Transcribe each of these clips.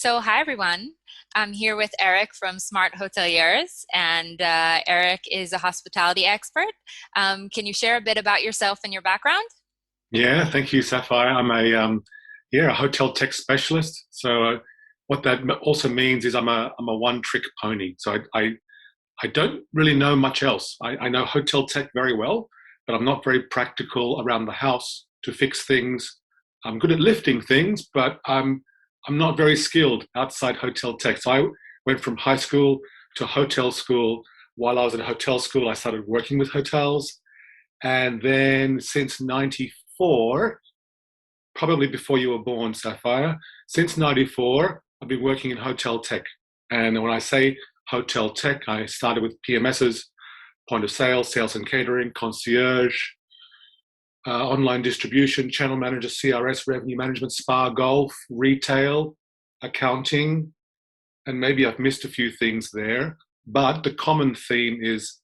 So, hi everyone. I'm here with Erik from Smart Hoteliers, and Erik is a hospitality expert. Can you share a bit about yourself and your background? Yeah, thank you, Sapphire. I'm a hotel tech specialist. So what that also means is I'm a one-trick pony. So I don't really know much else. I know hotel tech very well, but I'm not very practical around the house to fix things. I'm good at lifting things, but I'm not very skilled outside hotel tech. So I went from high school to hotel school. While I was in hotel school, I started working with hotels. And then since 94, probably before you were born, Sapphire, since 94, I've been working in hotel tech. And when I say hotel tech, I started with PMSs, point of sale, sales and catering, concierge, online distribution, channel manager, CRS, revenue management, spa, golf, retail, accounting, and maybe I've missed a few things there. But the common theme is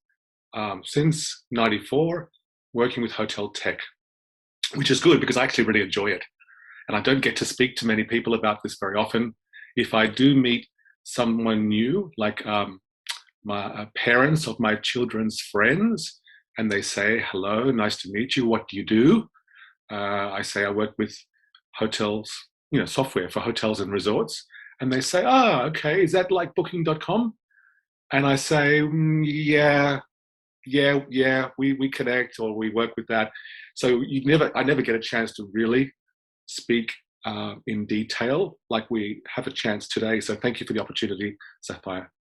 since 94, working with hotel tech, which is good because I actually really enjoy it. And I don't get to speak to many people about this very often. If I do meet someone new, like my parents of my children's friends, and they say, hello, nice to meet you. What do you do? I say, I work with hotels, software for hotels and resorts. And they say, ah, okay, is that like booking.com? And I say, yeah, we connect or we work with that. So I never get a chance to really speak in detail like we have a chance today. So thank you for the opportunity, Sapphire.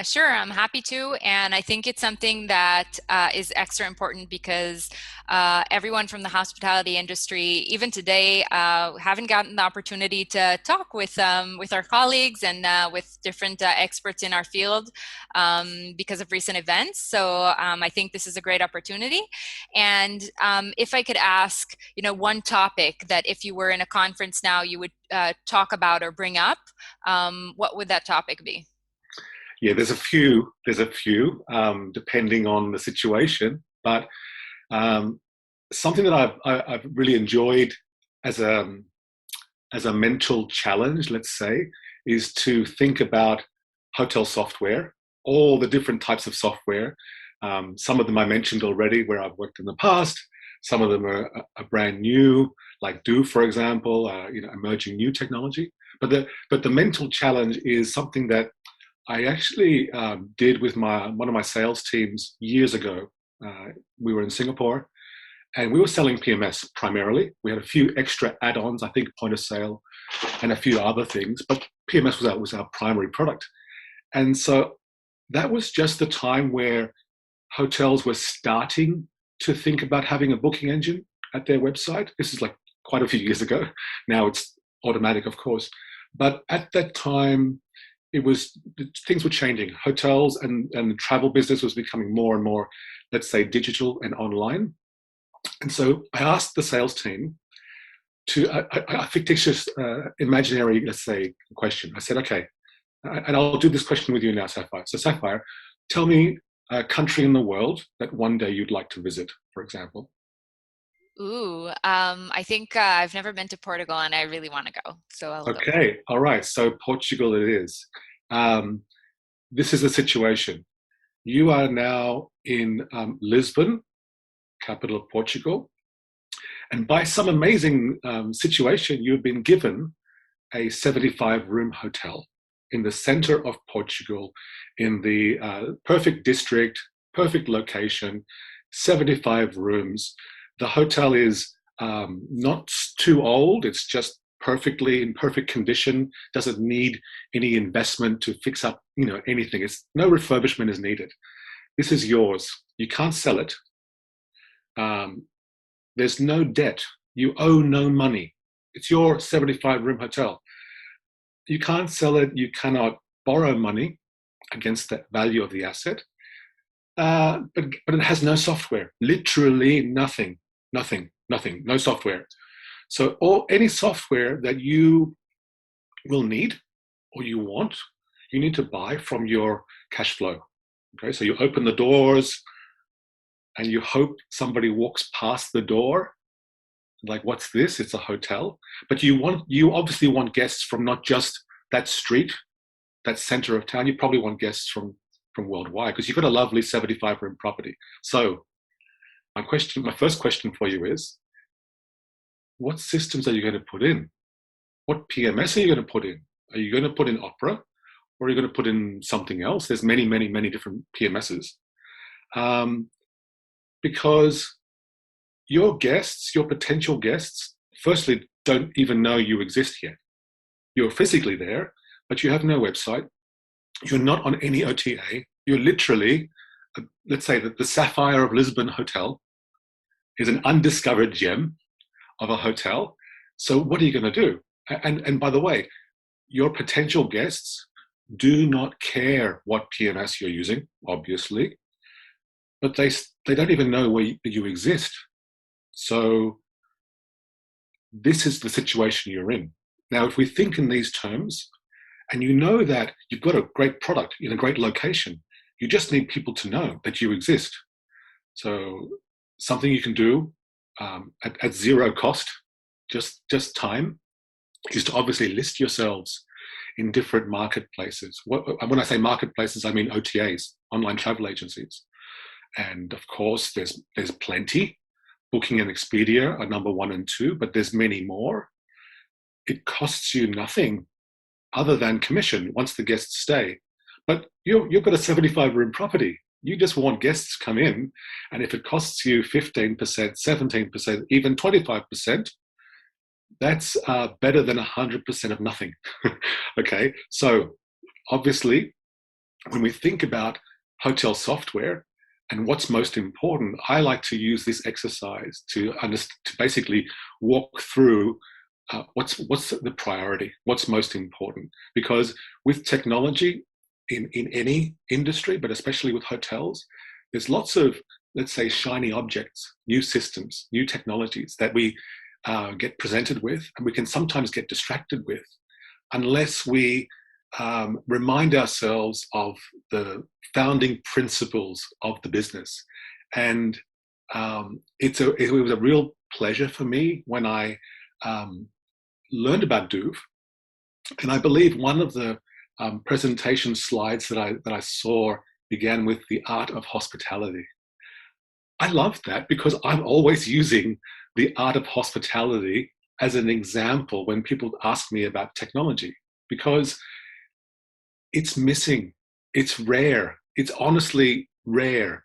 Sure, I'm happy to. And I think it's something that is extra important because everyone from the hospitality industry, even today, haven't gotten the opportunity to talk with our colleagues and with different experts in our field because of recent events. So I think this is a great opportunity. And if I could ask, one topic that if you were in a conference now, you would talk about or bring up, what would that topic be? Yeah, there's a few. Depending on the situation. But um, something that I've really enjoyed as a mental challenge, let's say, is to think about hotel software, all the different types of software. Some of them I mentioned already, where I've worked in the past. Some of them are brand new, like Do, for example, emerging new technology. But the mental challenge is something that I actually did with one of my sales teams years ago. We were in Singapore and we were selling PMS primarily. We had a few extra add-ons, I think point of sale and a few other things, but PMS was our primary product. And so that was just the time where hotels were starting to think about having a booking engine at their website. This is like quite a few years ago. Now it's automatic, of course. But at that time, it was things were changing. Hotels and the travel business was becoming more and more, let's say, digital and online. And so I asked the sales team to a fictitious, imaginary, let's say, question. I said, okay, and I'll do this question with you now, Sapphire. So, Sapphire, tell me a country in the world that one day you'd like to visit, for example. Ooh, I think I've never been to Portugal and I really want to go. So I'll go. Okay, all right. So Portugal it is. Um, this is the situation. You are now in Lisbon, capital of Portugal, and by some amazing situation, you've been given a 75-room hotel in the center of Portugal, in the perfect district, perfect location, 75 rooms. The hotel is not too old. It's just perfectly in perfect condition. Doesn't need any investment to fix up, anything. It's no refurbishment is needed. This is yours. You can't sell it. Um, there's no debt. You owe no money. It's your 75-room hotel. You can't sell it. You cannot borrow money against the value of the asset. But it has no software. Literally nothing. Nothing. No software. So any software that you will need or you want, you need to buy from your cash flow. Okay, so you open the doors and you hope somebody walks past the door. Like, what's this? It's a hotel. But you obviously want guests from not just that street, that center of town, you probably want guests from worldwide because you've got a lovely 75-room property. So my first question for you is, what systems are you going to put in? What PMS are you going to put in? Are you going to put in Opera, or are you going to put in something else? There's many, many, many different PMSs. Because your guests, your potential guests, firstly, don't even know you exist yet. You're physically there, but you have no website. You're not on any OTA. You're literally, let's say that the Sapphire of Lisbon Hotel is an undiscovered gem of a hotel. So what are you going to do? And by the way, your potential guests do not care what PMS you're using, obviously, but they don't even know where you exist. So this is the situation you're in. Now, if we think in these terms, and you know that you've got a great product in a great location, you just need people to know that you exist. So something you can do at zero cost, just time, is to obviously list yourselves in different marketplaces. When I say marketplaces, I mean OTAs, online travel agencies. And of course, there's plenty. Booking and Expedia are number 1 and 2, but there's many more. It costs you nothing other than commission once the guests stay. But you've got a 75-room property. You just want guests to come in, and if it costs you 15%, 17%, even 25%, that's better than 100% of nothing. Okay, so obviously, when we think about hotel software and what's most important, I like to use this exercise to basically walk through what's the priority, what's most important. Because with technology in any industry, but especially with hotels, there's lots of, let's say, shiny objects, new systems, new technologies that we get presented with, and we can sometimes get distracted with, unless we remind ourselves of the founding principles of the business. And it was a real pleasure for me when I learned about Duve. And I believe one of the presentation slides that I saw began with the art of hospitality. I love that because I'm always using the art of hospitality as an example when people ask me about technology, because it's missing, it's rare, it's honestly rare.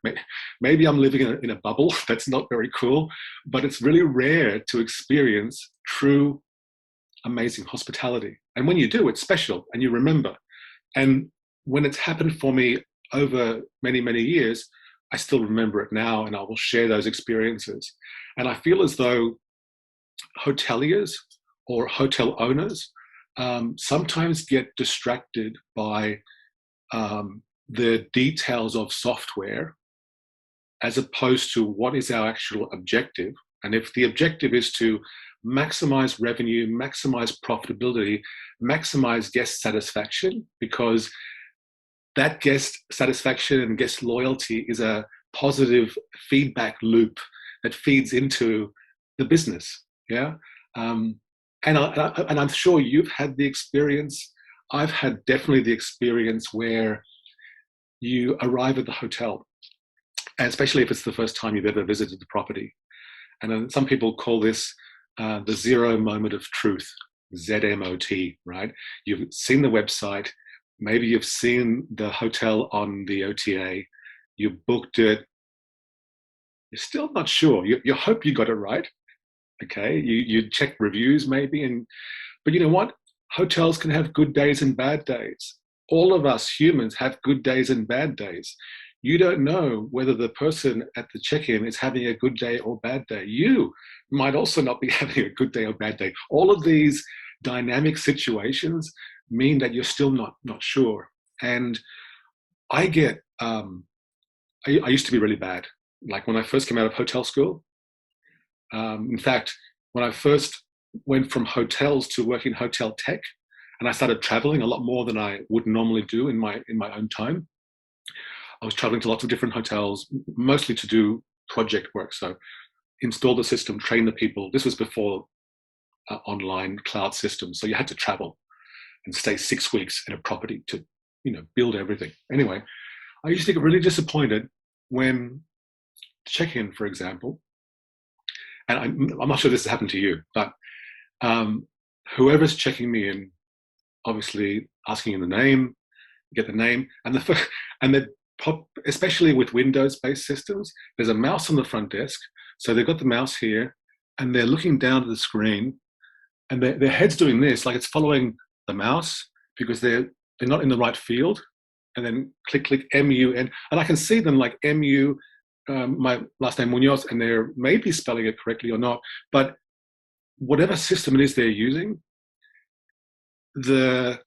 Maybe I'm living in a bubble that's not very cool, but it's really rare to experience true amazing hospitality. And when you do, it's special and you remember. And when it's happened for me over many, many years, I still remember it now, and I will share those experiences. And I feel as though hoteliers or hotel owners sometimes get distracted by the details of software as opposed to what is our actual objective. And if the objective is to maximize revenue, maximize profitability, maximize guest satisfaction, because that guest satisfaction and guest loyalty is a positive feedback loop that feeds into the business. Yeah. And I'm sure you've had the experience. I've had definitely the experience where you arrive at the hotel, and especially if it's the first time you've ever visited the property. And then some people call this the zero moment of truth, ZMOT, right? You've seen the website, maybe you've seen the hotel on the OTA, you booked it, you're still not sure. You hope you got it right, okay? You check reviews maybe, but you know what? Hotels can have good days and bad days. All of us humans have good days and bad days. You don't know whether the person at the check-in is having a good day or bad day. You might also not be having a good day or bad day. All of these dynamic situations mean that you're still not sure. And I get, I used to be really bad. Like when I first came out of hotel school, in fact, when I first went from hotels to working hotel tech, and I started traveling a lot more than I would normally do in my own time. I was traveling to lots of different hotels, mostly to do project work. So install the system, train the people. This was before online cloud systems, so you had to travel. and stay 6 weeks in a property to, build everything. Anyway, I used to get really disappointed when check-in, for example, and I'm not sure this has happened to you, but whoever's checking me in, obviously asking in the name, get the name, and especially with Windows-based systems, there's a mouse on the front desk, so they've got the mouse here, and they're looking down to the screen, and their head's doing this, like it's following the mouse because they're not in the right field, and then click MUN, and I can see them like MU, my last name Munoz, and they're maybe spelling it correctly or not, but whatever system it is they're using, the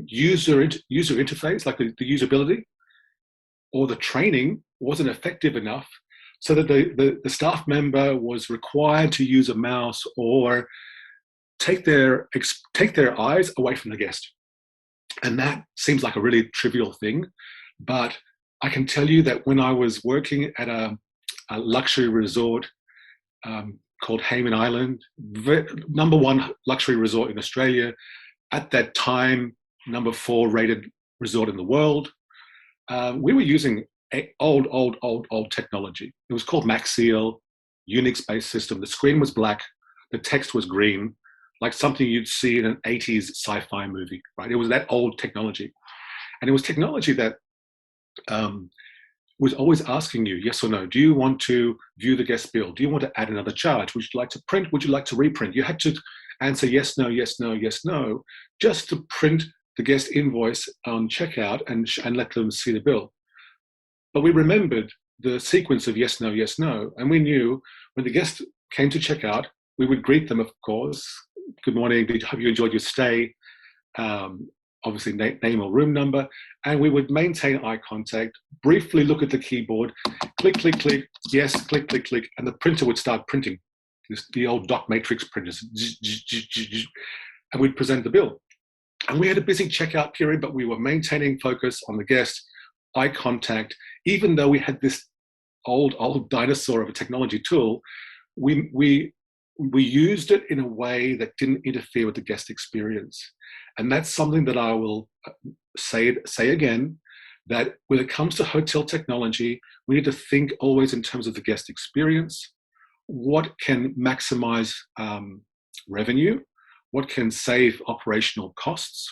user interface, like the usability or the training wasn't effective enough so that the staff member was required to use a mouse or take their eyes away from the guest. And that seems like a really trivial thing, but I can tell you that when I was working at a luxury resort called Hayman Island, number 1 luxury resort in Australia, at that time, number 4 rated resort in the world, we were using old technology. It was called Maxiel, Unix-based system. The screen was black, the text was green, like something you'd see in an 80s sci-fi movie, right? It was that old technology. And it was technology that was always asking you, yes or no, do you want to view the guest bill? Do you want to add another charge? Would you like to print? Would you like to reprint? You had to answer yes, no, yes, no, yes, no, just to print the guest invoice on checkout and let them see the bill. But we remembered the sequence of yes, no, yes, no, and we knew when the guest came to checkout, we would greet them, of course. Good morning, have you enjoyed your stay? Obviously name or room number, and we would maintain eye contact, briefly look at the keyboard, click, click, click, yes, click, click, click, and the printer would start printing. The old dot matrix printers, and we'd present the bill. And we had a busy checkout period, but we were maintaining focus on the guest, eye contact. Even though we had this old dinosaur of a technology tool, we used it in a way that didn't interfere with the guest experience. And that's something that I will say again, that when it comes to hotel technology, we need to think always in terms of the guest experience. What can maximize revenue? What can save operational costs?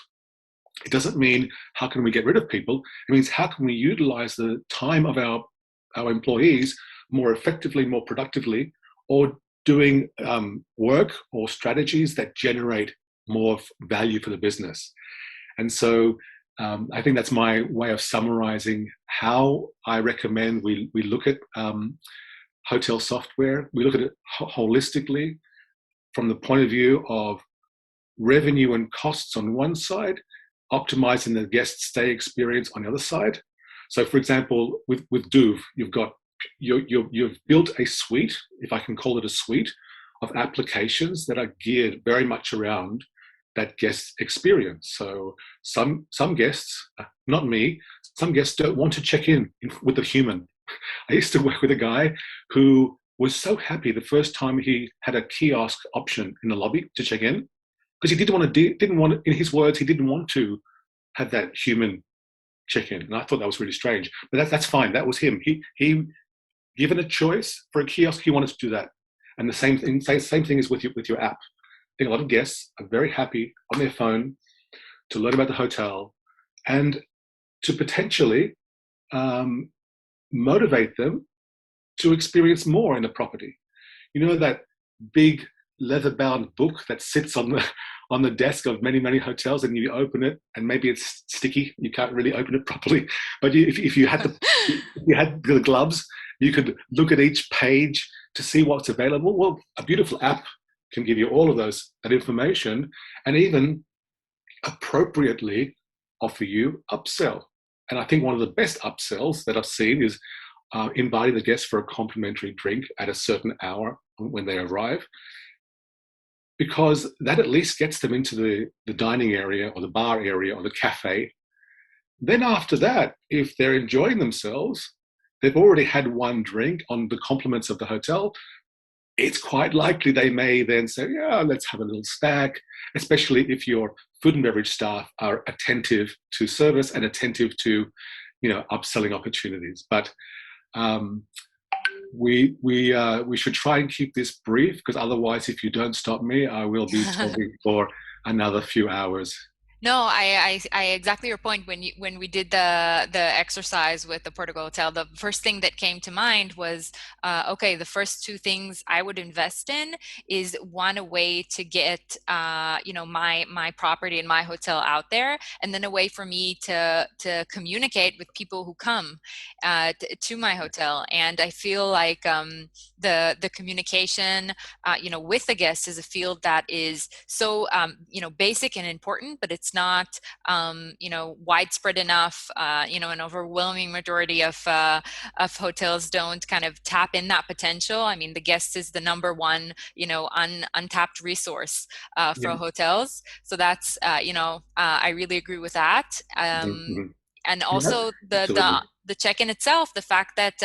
It doesn't mean how can we get rid of people. It means how can we utilize the time of our employees more effectively, more productively, or doing work or strategies that generate more value for the business. And so I think that's my way of summarizing how I recommend we look at hotel software. We look at it holistically from the point of view of revenue and costs on one side, optimizing the guest stay experience on the other side. So, for example, with Duve, you've built a suite, if I can call it a suite, of applications that are geared very much around that guest experience. So some guests, not me, some guests don't want to check in with a human. I used to work with a guy who was so happy the first time he had a kiosk option in the lobby to check in, because he didn't want, in his words, he didn't want to have that human check in. And I thought that was really strange, but that's fine. That was him. He given a choice for a kiosk, he wanted to do that. And the same thing is with your app. I think a lot of guests are very happy on their phone to learn about the hotel and to potentially motivate them to experience more in the property. You know, that big leather-bound book that sits on the desk of many hotels, and you open it and maybe it's sticky, you can't really open it properly, but if you had the gloves, you could look at each page to see what's available. Well, a beautiful app can give you all of that information, and even appropriately offer you upsell. And I think one of the best upsells that I've seen is inviting the guests for a complimentary drink at a certain hour when they arrive, because that at least gets them into the dining area or the bar area or the cafe. Then after that, if they're enjoying themselves, they've already had one drink on the compliments of the hotel. it's quite likely they may then say, yeah, let's have a little stack, especially if your food and beverage staff are attentive to service and attentive to, upselling opportunities. But um, we should try and keep this brief, because otherwise, if you don't stop me, I will be talking for another few hours. No, I exactly your point. When we did the exercise with the Portugal Hotel, the first thing that came to mind was, okay, the first two things I would invest in is one, a way to get my property and my hotel out there, and then a way for me to communicate with people who come to my hotel. And I feel like the communication with the guests is a field that is so basic and important, but it's not widespread enough. An overwhelming majority of hotels don't kind of tap in that potential. I mean, the guest is the number one untapped resource for Yeah. hotels. So that's I really agree with that. Mhm. And Yeah, also absolutely. the check-in itself, the fact that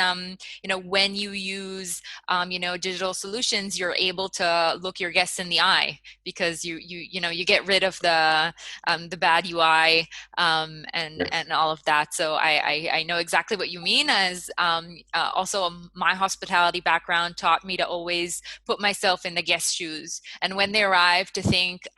when you use digital solutions, you're able to look your guests in the eye, because you get rid of the bad UI, and Yes. all of that. So I know exactly what you mean. As also my hospitality background taught me to always put myself in the guest's shoes, and when they arrive, to think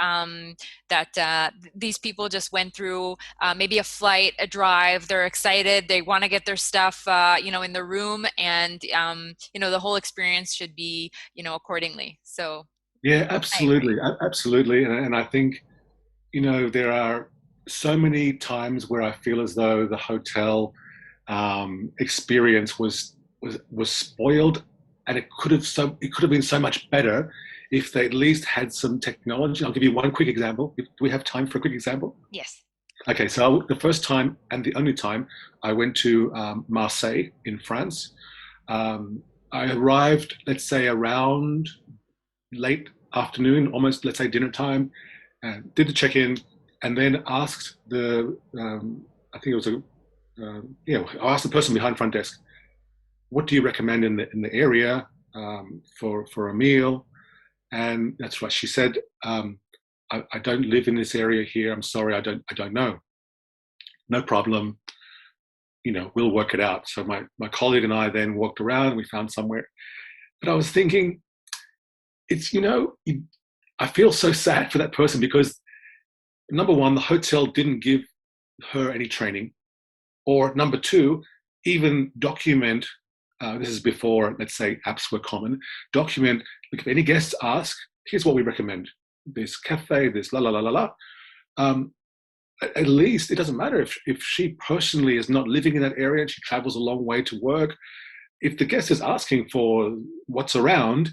that these people just went through maybe a flight, a drive. They're excited. They want to get their stuff, in the room, and the whole experience should be, accordingly. So Yeah, I agree. absolutely, absolutely, and I think there are so many times where I feel as though the hotel experience was spoiled, and it could have been so much better if they at least had some technology. I'll give you one quick example. Do we have time for a quick example? Yes. Okay, so the first time and the only time I went to Marseille in France, I arrived, let's say, around late afternoon, almost, let's say, dinner time, and did the check-in, and then asked I think it was I asked the person behind front desk, what do you recommend in the area for a meal? And that's what she said. I don't live in this area here. I'm sorry, I don't know. No problem. We'll work it out. So my colleague and I then walked around and we found somewhere. But I was thinking, it's, I feel so sad for that person, because number one, the hotel didn't give her any training, or number two, even document. This is before, let's say, apps were common. Document, like, if any guests ask, here's what we recommend: this cafe, this la la la la la. Um, at least it doesn't matter if she personally is not living in that area and she travels a long way to work. If the guest is asking for what's around,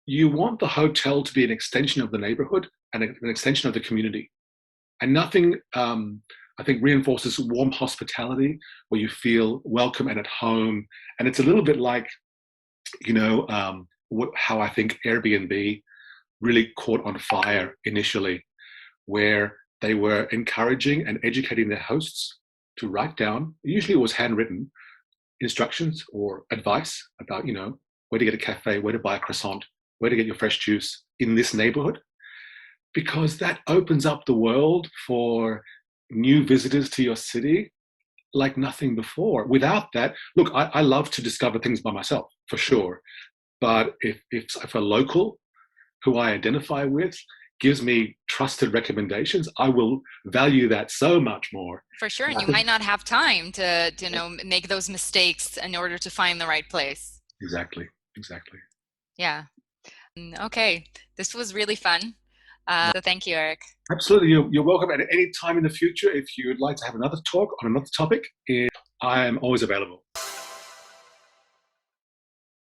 you want the hotel to be an extension of the neighborhood and an extension of the community. And nothing, I think, reinforces warm hospitality where you feel welcome and at home. And it's a little bit like, how I think Airbnb really caught on fire initially, where they were encouraging and educating their hosts to write down, usually it was handwritten, instructions or advice about, where to get a cafe, where to buy a croissant, where to get your fresh juice in this neighborhood, because that opens up the world for new visitors to your city like nothing before. Without that, look, I love to discover things by myself, for sure. But if a local who I identify with gives me trusted recommendations, I will value that so much more. For sure. And And I you think might not have time to make those mistakes in order to find the right place. exactly, exactly. Yeah. Okay. This was really fun. So thank you, Eric. Absolutely, you're welcome at any time in the future. If you would like to have another talk on another topic, I am always available.